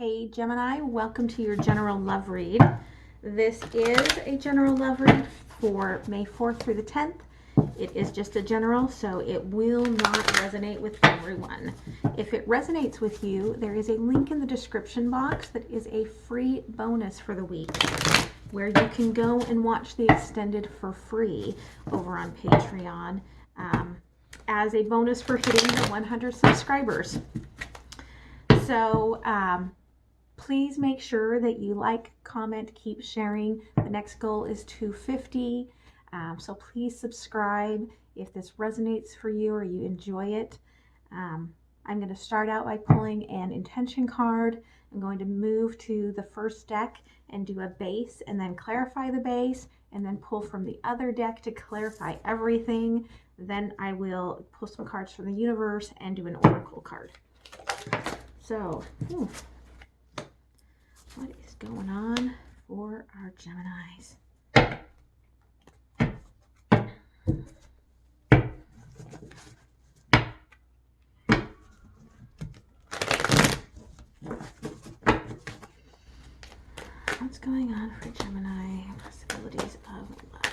Hey Gemini, welcome to your general love read. This is a general love read for May 4th through the 10th. It is just a general, so it will not resonate with everyone. If it resonates with you, there is a link in the description box that is a free bonus for the week, where you can go and watch the extended for free over on Patreon as a bonus for hitting the 100 subscribers. So please make sure that you like, comment, keep sharing. The next goal is 250. So please subscribe if this resonates for you or you enjoy it. I'm going to start out by pulling an intention card. I'm going to move to the first deck and do a base and then clarify the base, and then pull from the other deck to clarify everything. Then I will pull some cards from the universe and do an oracle card. So, what is going on for our Geminis? What's going on for Gemini? Possibilities of love.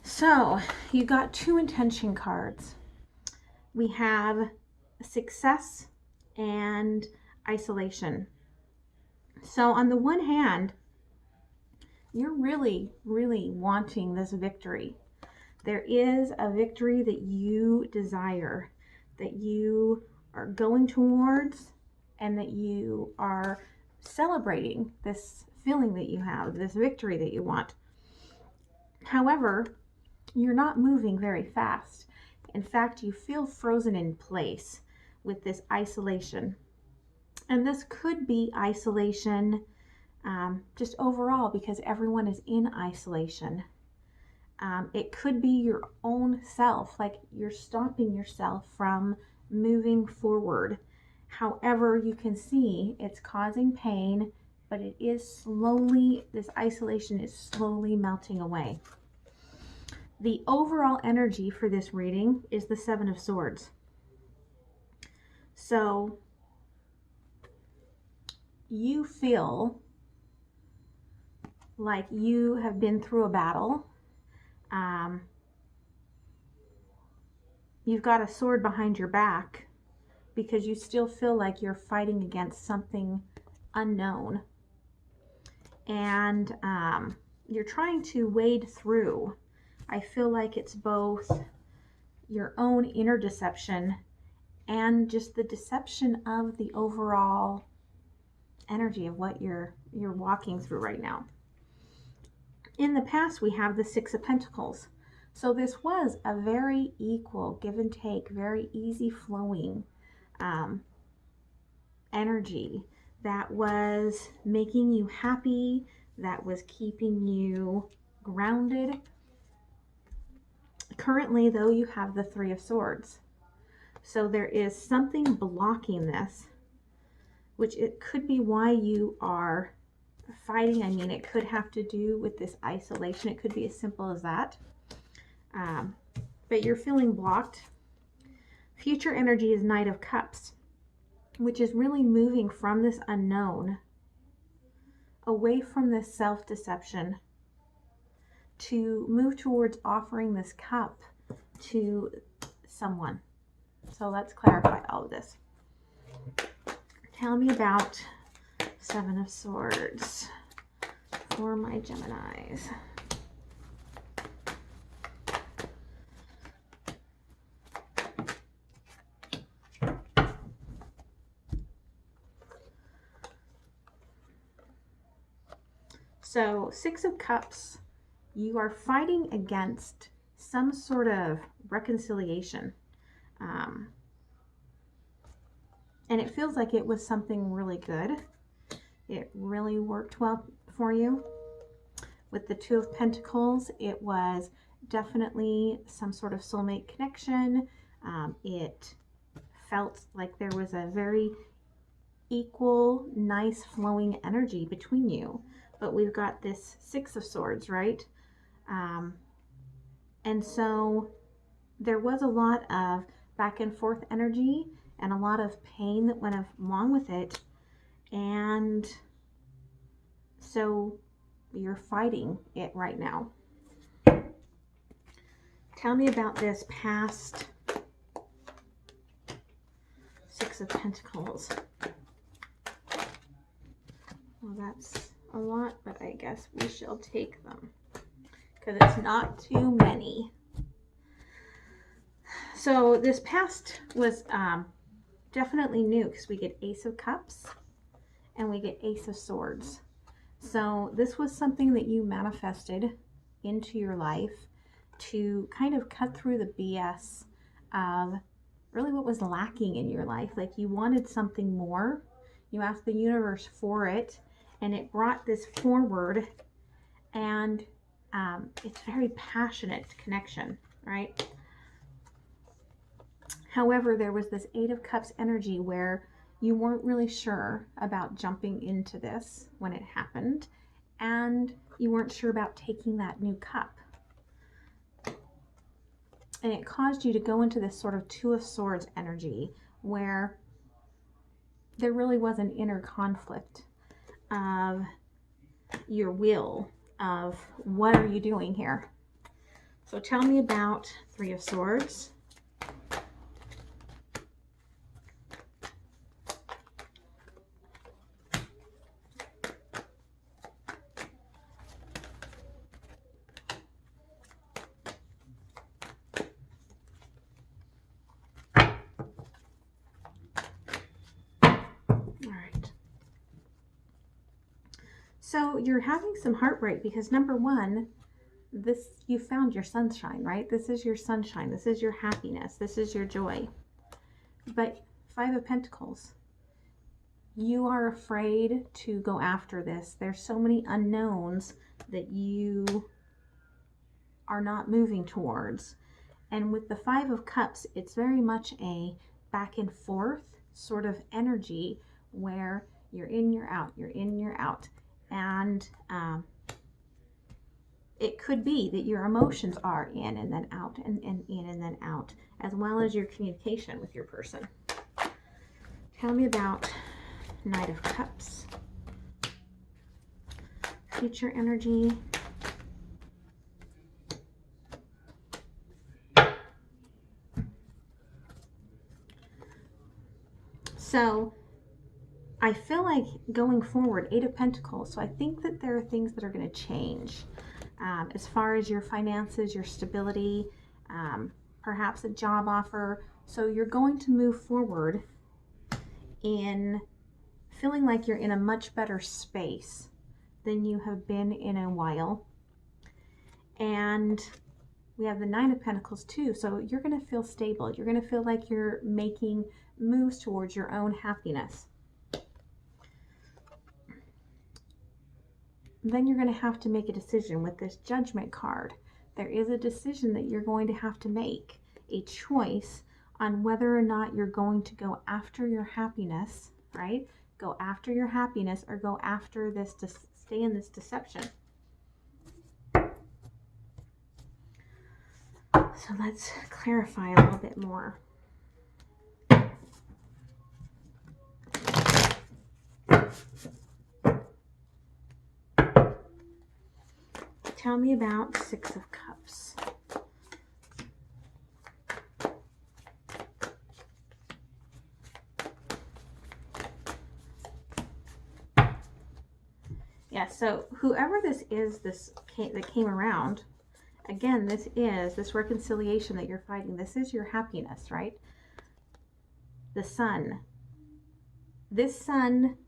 So you got two intention cards. We have success and isolation. So on the one hand, you're really, really wanting this victory. There is a victory that you desire, that you are going towards, and that you are celebrating this feeling that you have, this victory that you want. However, you're not moving very fast. In fact, you feel frozen in place with this isolation. And this could be isolation just overall because everyone is in isolation. It could be your own self, like you're stopping yourself from moving forward. However, you can see it's causing pain, but it is slowly, this isolation is slowly melting away. The overall energy for this reading is the Seven of Swords. So you feel like you have been through a battle. You've got a sword behind your back because you still feel like you're fighting against something unknown. And you're trying to wade through. I feel like it's both your own inner deception and just the deception of the overall energy of what you're walking through right now. In the past, we have the Six of Pentacles. So this was a very equal give and take, very easy flowing energy that was making you happy, that was keeping you grounded. Currently, though, you have the Three of Swords. So there is something blocking this, which it could be why you are fighting. I mean, it could have to do with this isolation. It could be as simple as that. But you're feeling blocked. Future energy is Knight of Cups, which is really moving from this unknown, away from this self-deception, to move towards offering this cup to someone. So let's clarify all of this. Tell me about Seven of Swords for my Geminis. So Six of Cups, you are fighting against some sort of reconciliation. And it feels like it was something really good. It really worked well for you. With the Two of Pentacles, it was definitely some sort of soulmate connection. It felt like there was a very equal, nice flowing energy between you. But we've got this Six of Swords, right? And so there was a lot of back and forth energy and a lot of pain that went along with it. And so you're fighting it right now. Tell me about this past Six of Pentacles. Well, that's a lot, but I guess we shall take them because it's not too many. So this past was definitely new because we get Ace of Cups and we get Ace of Swords. So this was something that you manifested into your life to kind of cut through the BS of really what was lacking in your life. Like you wanted something more. You asked the universe for it and it brought this forward, and it's very passionate connection, right? However, there was this Eight of Cups energy where you weren't really sure about jumping into this when it happened, and you weren't sure about taking that new cup. And it caused you to go into this sort of Two of Swords energy where there really was an inner conflict of your will, of what are you doing here? So tell me about Three of Swords. So you're having some heartbreak because number one, you found your sunshine, right? This is your sunshine. This is your happiness. This is your joy. But Five of Pentacles, you are afraid to go after this. There's so many unknowns that you are not moving towards. And with the Five of Cups, it's very much a back and forth sort of energy where you're in, you're out, you're in, you're out. And it could be that your emotions are in and then out and in and then out, as well as your communication with your person. Tell me about Knight of Cups. Future energy. So I feel like going forward, Eight of Pentacles. So I think that there are things that are going to change as far as your finances, your stability, perhaps a job offer. So you're going to move forward in feeling like you're in a much better space than you have been in a while. And we have the Nine of Pentacles too. So you're going to feel stable. You're going to feel like you're making moves towards your own happiness. Then you're going to have to make a decision with this Judgment card. There is a decision that you're going to have to make, a choice on whether or not you're going to go after your happiness, right? Go after your happiness or go after this, to stay in this deception. So let's clarify a little bit more. Tell me about Six of Cups. Yeah, so whoever this is that came around, again, this is this reconciliation that you're fighting. This is your happiness, right? The sun. This sun,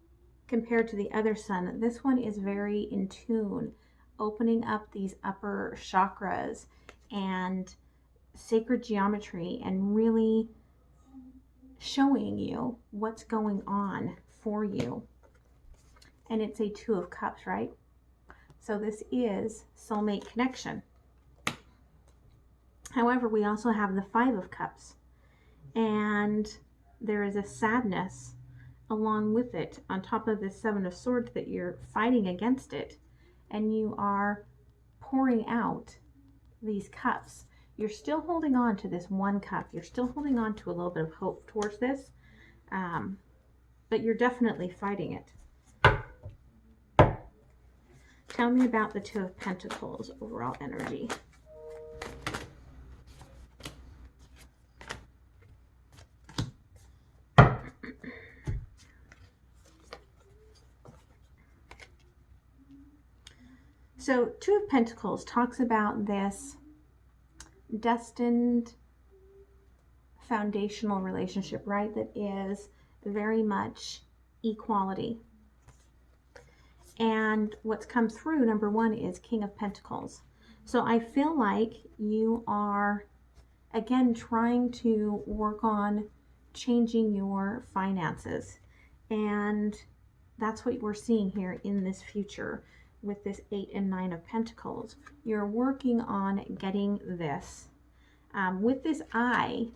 compared to the other sun, this one is very in tune, opening up these upper chakras and sacred geometry and really showing you what's going on for you. And it's a Two of Cups, right? So this is soulmate connection. However, we also have the Five of Cups, and there is a sadness along with it on top of the Seven of Swords that you're fighting against it, and you are pouring out these cups. You're still holding on to this one cup. You're still holding on to a little bit of hope towards this, but you're definitely fighting it. Tell me about the Two of Pentacles overall energy. So Two of Pentacles talks about this destined foundational relationship, right? That is very much equality. And what's come through, number one, is King of Pentacles. So I feel like you are, again, trying to work on changing your finances. And that's what we're seeing here in this future with this 8 and 9 of Pentacles. You're working on getting this. With this eye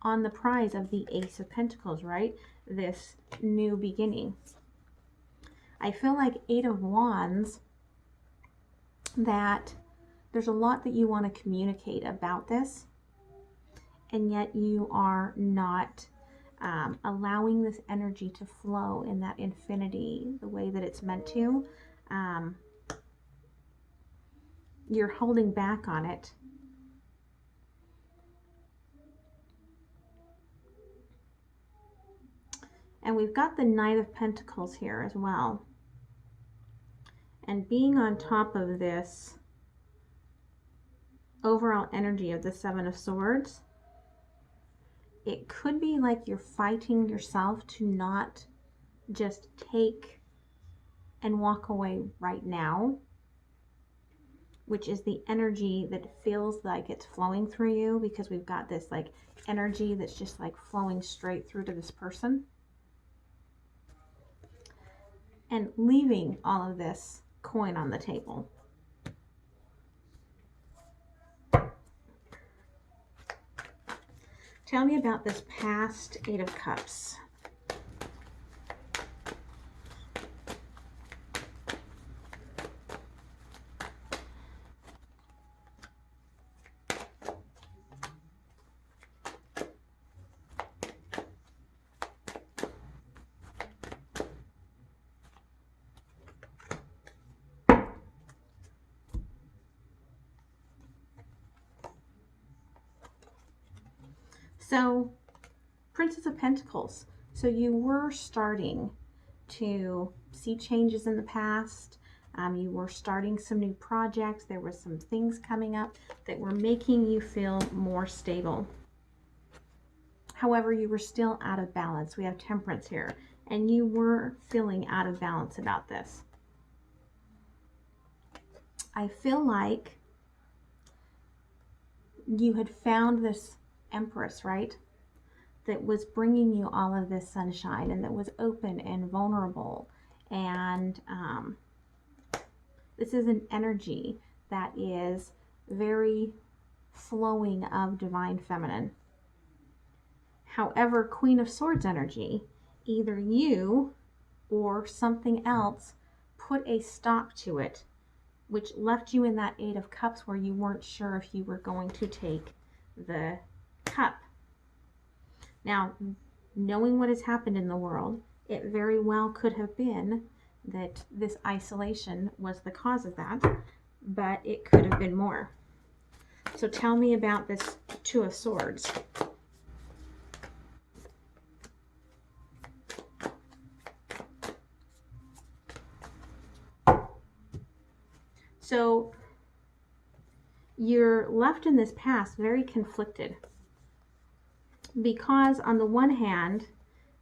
on the prize of the Ace of Pentacles, right? This new beginning. I feel like 8 of Wands, that there's a lot that you want to communicate about this, and yet you are not allowing this energy to flow in that infinity the way that it's meant to. You're holding back on it. And we've got the Knight of Pentacles here as well. And being on top of this overall energy of the Seven of Swords, it could be like you're fighting yourself to not just take and walk away right now, which is the energy that feels like it's flowing through you, because we've got this like energy that's just like flowing straight through to this person. And leaving all of this coin on the table. Tell me about this past 8 of Cups. So, Princess of Pentacles. So you were starting to see changes in the past. You were starting some new projects. There were some things coming up that were making you feel more stable. However, you were still out of balance. We have Temperance here. And you were feeling out of balance about this. I feel like you had found this Empress, right? That was bringing you all of this sunshine, and that was open and vulnerable. And this is an energy that is very flowing of divine feminine. However, Queen of Swords energy, either you or something else put a stop to it, which left you in that 8 of Cups where you weren't sure if you were going to take the cup. Now, knowing what has happened in the world, it very well could have been that this isolation was the cause of that, but it could have been more. So tell me about this Two of Swords. So you're left in this past very conflicted, because on the one hand,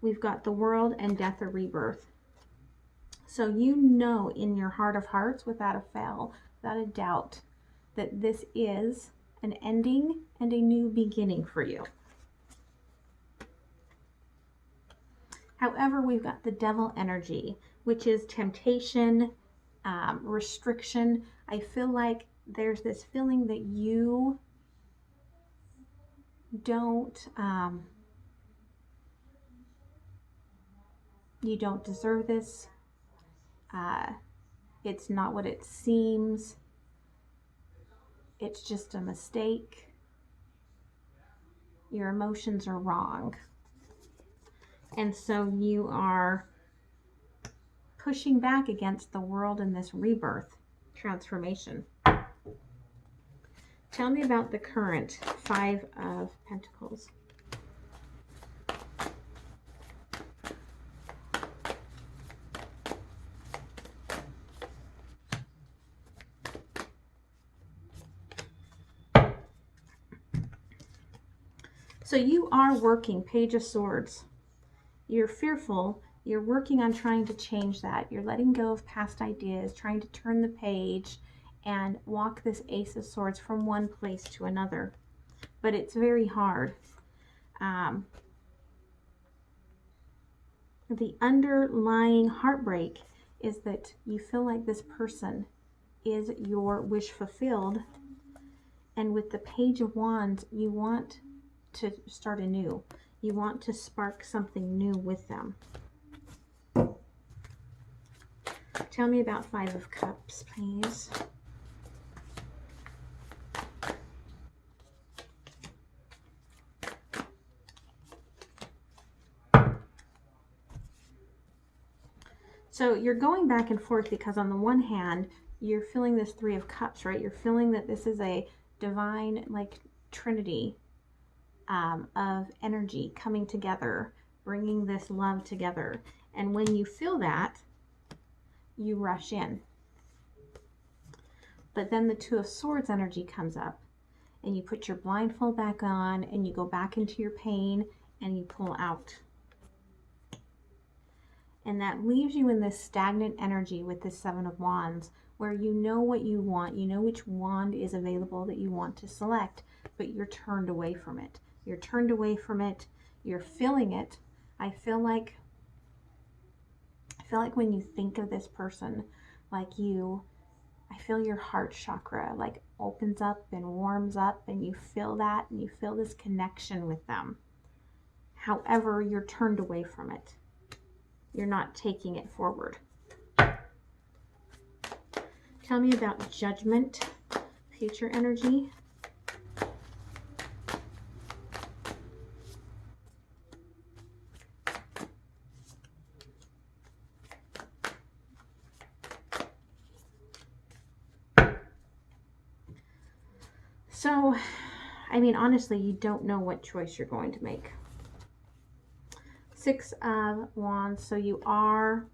we've got the World and Death or Rebirth. So you know in your heart of hearts, without a fail, without a doubt, that this is an ending and a new beginning for you. However, we've got the Devil energy, which is temptation, restriction. I feel like there's this feeling that you don't deserve this. It's not what it seems. it's just a mistake. Your emotions are wrong. And so you are pushing back against the world in this rebirth transformation. Tell me about the current Five of Pentacles. So you are working, Page of Swords. You're fearful. You're working on trying to change that. You're letting go of past ideas, trying to turn the page and walk this Ace of Swords from one place to another. But it's very hard. The underlying heartbreak is that you feel like this person is your wish fulfilled. And with the Page of Wands, you want to start anew. You want to spark something new with them. Tell me about Five of Cups, please. So you're going back and forth because on the one hand, you're feeling this Three of Cups, right? You're feeling that this is a divine, like, trinity of energy coming together, bringing this love together. And when you feel that, you rush in. But then the Two of Swords energy comes up and you put your blindfold back on and you go back into your pain and you pull out. And that leaves you in this stagnant energy with this Seven of Wands, where you know what you want, you know which wand is available that you want to select, but you're turned away from it. You're turned away from it. You're feeling it. I feel like when you think of this person, I feel your heart chakra like opens up and warms up, and you feel that, and you feel this connection with them. However, you're turned away from it. You're not taking it forward. Tell me about Judgment, future energy. So, I mean, honestly, you don't know what choice you're going to make. Six of Wands, so you are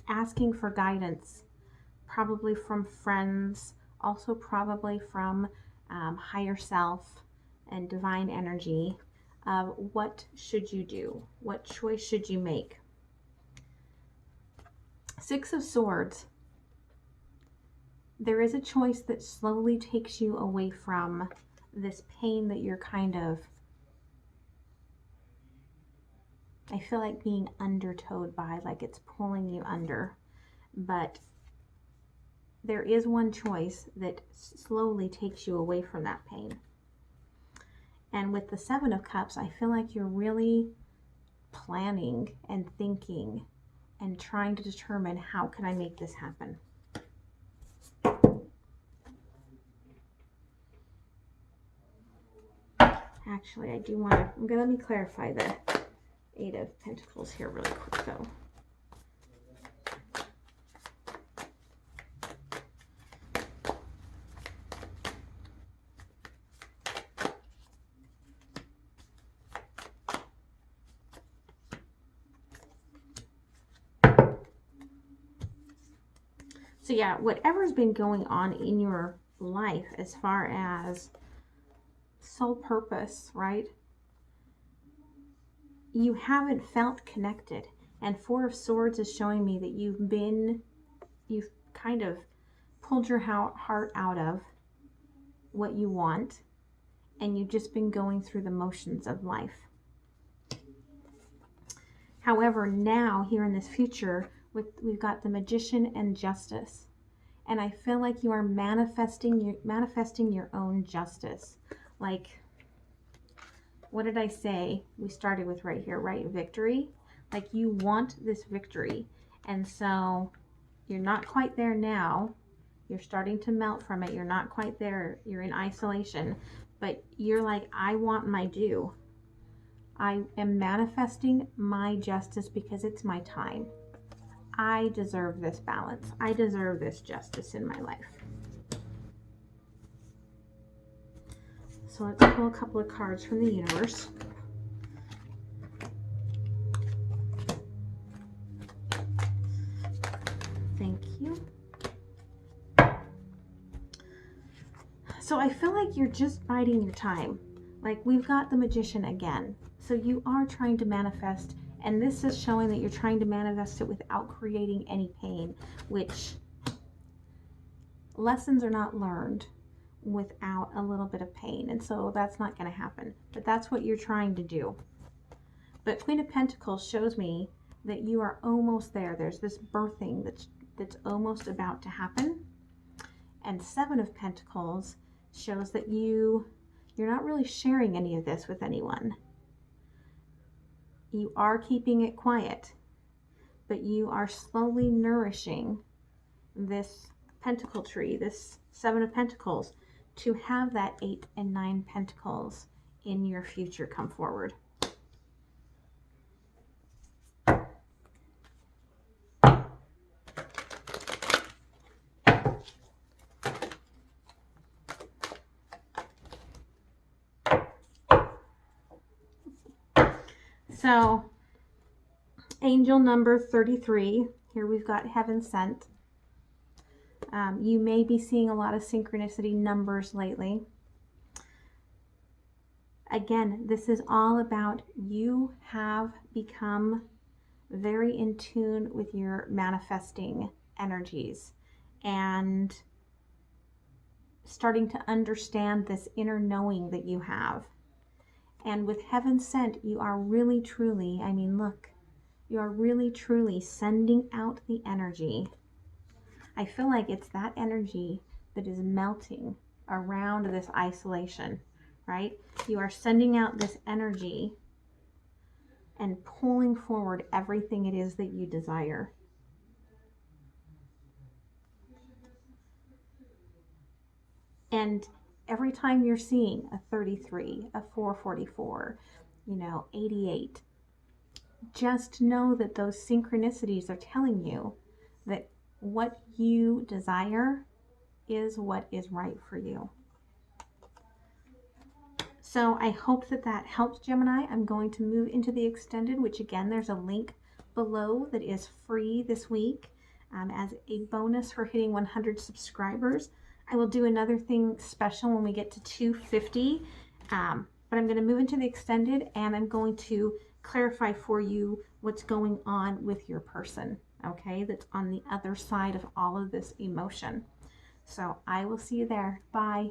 asking for guidance, probably from friends, also probably from higher self and divine energy of what should you do? What choice should you make? Six of Swords. There is a choice that slowly takes you away from this pain that you're kind of, I feel like being undertowed by, like it's pulling you under. But there is one choice that slowly takes you away from that pain. And with the Seven of Cups, I feel like you're really planning and thinking and trying to determine, how can I make this happen? Actually, I do want to, let me clarify the Eight of Pentacles here really quick though. So yeah, whatever's been going on in your life as far as soul purpose, right? You haven't felt connected. And Four of Swords is showing me that you've kind of pulled your heart out of what you want, and you've just been going through the motions of life. However, now here in this future, we've got the Magician and Justice. And I feel like you are manifesting your own justice. Like, what did I say? We started with right here, right? Victory. Like, you want this victory. And so you're not quite there now. You're starting to melt from it. You're not quite there. You're in isolation. But you're like, I want my due. I am manifesting my justice because it's my time. I deserve this balance. I deserve this justice in my life. So let's pull a couple of cards from the universe. Thank you. So I feel like you're just biding your time. Like we've got the Magician again. So you are trying to manifest, and this is showing that you're trying to manifest it without creating any pain, which lessons are not learned without a little bit of pain. And so that's not going to happen. But that's what you're trying to do. But Queen of Pentacles shows me that you are almost there. There's this birthing that's almost about to happen. And Seven of Pentacles shows that you're not really sharing any of this with anyone. You are keeping it quiet, but you are slowly nourishing this pentacle tree, this Seven of Pentacles, to have that 8 and 9 Pentacles in your future come forward. So, angel number 33, here we've got heaven sent. You may be seeing a lot of synchronicity numbers lately. Again, this is all about you have become very in tune with your manifesting energies and starting to understand this inner knowing that you have. And with heaven sent, you are really truly, I mean, look, you are really truly sending out the energy. I feel like it's that energy that is melting around this isolation, right? You are sending out this energy and pulling forward everything it is that you desire. And every time you're seeing a 33, a 444, 88, just know that those synchronicities are telling you that what you desire is what is right for you. So I hope that helps, Gemini. I'm going to move into the extended, which again, there's a link below that is free this week as a bonus for hitting 100 subscribers. I will do another thing special when we get to 250, but I'm going to move into the extended, and I'm going to clarify for you what's going on with your person, okay, that's on the other side of all of this emotion. So I will see you there. Bye.